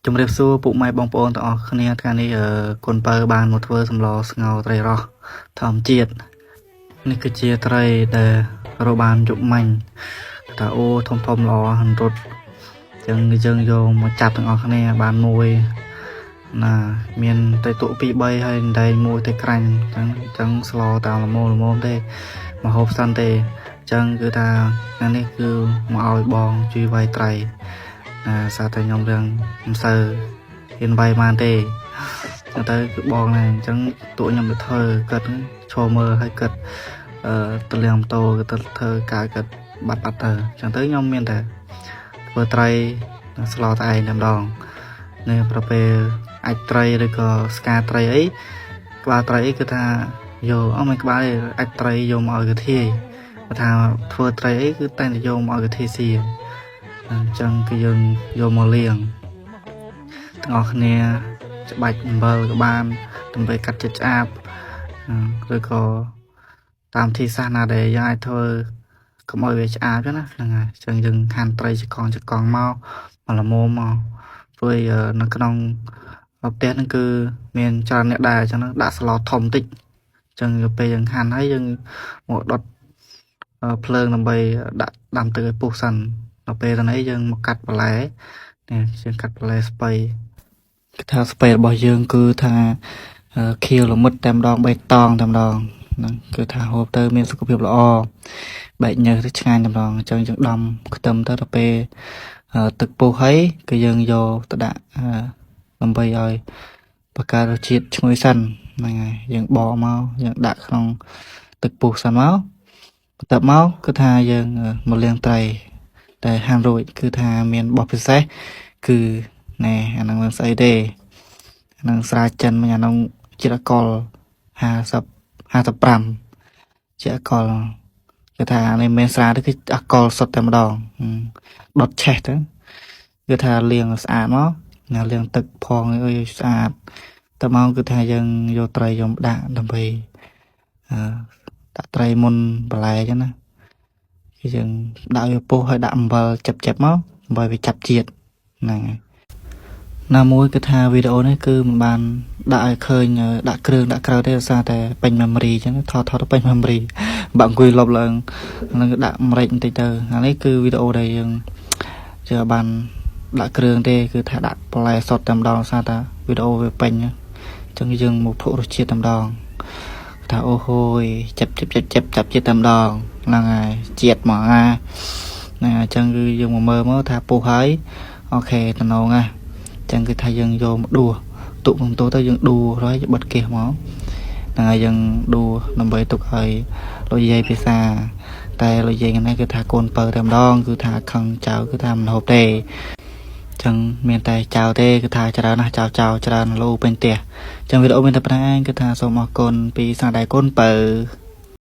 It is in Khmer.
ជំរាបសួរពុកម៉ែបងប្អូនទាំងអស់គ្នាថ្ងៃនេះកូនបើបានមកធ្វើសម្លស្ងោរត្រីរ៉ស់ធម្មជាតិនេះគឺជាត្រីដែលរកបានយប់មាញ់ថាអូធំល្អហិនរត់ចឹងយើងយកមកចាប់ទាំងអស់គ្នាបានមួយណាមានតែតួ2 3ហើយតែមួយតែក្រាញ់ចឹងស្លតាមល្មមទេមកហូបសិនទេចឹងគឺថាថ្ងៃនេះគឺមកឲ្យបងជួយវាយត្រីសារតែខ្ញុំរឿងមិនសូវហ៊ានវាយបានទេចឹងទៅគឺបងណាអញ្ចឹងតួខ្ញុំទៅធ្វើគាត់ឈរមើលឲ្យគាត់ទៅលៀងម៉ូតូទៅធ្វើការគាត់បាត់ទៅចឹងទៅខ្ញុំមានតែធ្វើត្រីស្លោតែឯងតែម្ដងនៅប្រពេលអាចត្រីឬក៏ស្កាត្រីអីក្បាលត្រីអីគឺថាយកអត់មិនក្បាលទេអាចត្រីយកមកឲ្យកាធាបើថាធ្វើត្រីអីគឺតែយកមកឲ្យកាធាស៊ីអញ្ចឹងគឺយើងយកមកលាងទាំងអស់គ្នាច្បាច់អំបិលក៏បានដើម្បីកាត់ចិត្តឆ្អាបឬក៏តាមទីសាសនាដែលយើងអាចធ្វើកុំឲ្យវាឆ្អាបចឹងណាហ្នឹងហើយអញ្ចឹងយើងហាន់ត្រីចកងមកល្មមមកព្រោះនៅក្នុងផ្ទះហ្នឹងគឺមានច្រើនអ្នកដែរអញ្ចឹងដាក់ស្លធំតិចអញ្ចឹងពេលយើងហាន់ហើយយើងមកដុតភ្លើងដើម្បីដាក់ដាំទឹកឲ្យពុះសិនដល់ពេលហ្នឹងយើងមកកាត់បន្លែនេះយើងកាត់បន្លែស្ពៃគឺថាស្ពៃរបស់យើងគឺថាខៀវល្មិតតែម្ដងបៃតងតែម្ដងហ្នឹងគឺថាហូបទៅមានសុខភាពល្អបែកញើសទៅឆ្ងាញ់តែម្ដងអញ្ចឹងយើងដំខ្ទឹមទៅដល់ពេលទឹកពុះហើយគឺយើងយកទៅដាក់ដើម្បីឲ្យបង្កើតរសជាតិឈ្ងុយសិនហ្នឹងហើយយើងបកមកយើងដាក់ក្នុងទឹកពុះសិនមកបន្ទាប់មកគឺថាយើងមកលាងត្រីតែហាន់រួចគឺថាមានបោះពិសេសគឺណែអាហ្នឹងមិនស្អីទេអាហ្នឹងស្រាចិនមិញអាហ្នឹងជាតិអាល់កុល55ជាតិអាល់កុលគឺថានេះមិនស្រាទេគឺអាល់កុលសុទ្ធតែម្ដងដុតឆេះទៅគឺថាលាងស្អាតមកណាលាងទឹកផងអើយស្អាតតមកគឺថាយើងយកត្រីយកដាក់ដើម្បីដាក់ត្រីមុនបន្លែចឹងណាគឺយើងដាក់វាពុះហើយដាក់អំបិលចាប់មកដើម្បីវាចាប់ជាតិហ្នឹងហើយណាមួយគឺថាវីដេអូនេះគឺមិនបានដាក់ឲ្យឃើញដាក់គ្រឿងដាក់ក្រៅទេដោយសារតែពេញ memory ចឹងថតទៅពេញ memory បាក់អង្គុយលុបឡើងនឹងដាក់ម្រេចបន្តិចទៅអានេះគឺវីដេអូដែលយើងជឿបានដាក់គ្រឿងទេគឺថាដាក់បន្លែសុទ្ធតែម្ដងដោយសារតែវីដេអូវាពេញអញ្ចឹងយើងមកភក់រសជាតិតែម្ដងថាអូហូយចាប់ជាតិតែម្ដងហ្នឹងហើយជាតិមកណាអញ្ចឹងគឺយើងមកមើលមកថាពុះហើយអូខេតំណងណាអញ្ចឹងគឺថាយើងយកមកដួសទុកក្នុងទូទៅយើងដួសហើយបិទគេសមកហ្នឹងហើយយើងដួសដើម្បីទុកឲ្យលោកយាយភាសាតែលោកយាយហ្នឹងគឺថាកូនបើតែម្ដងគឺថាខឹងចៅគឺថាមិនហូបទេចឹងមានតែចៅទេគឺថាច្រើនណាស់ចៅច្រើនលោពេញផ្ទះចឹងវីដេអូមានតែប៉ុណ្ណឹងគឺថាសូមអរគុណពីស្នាដៃកូនបើ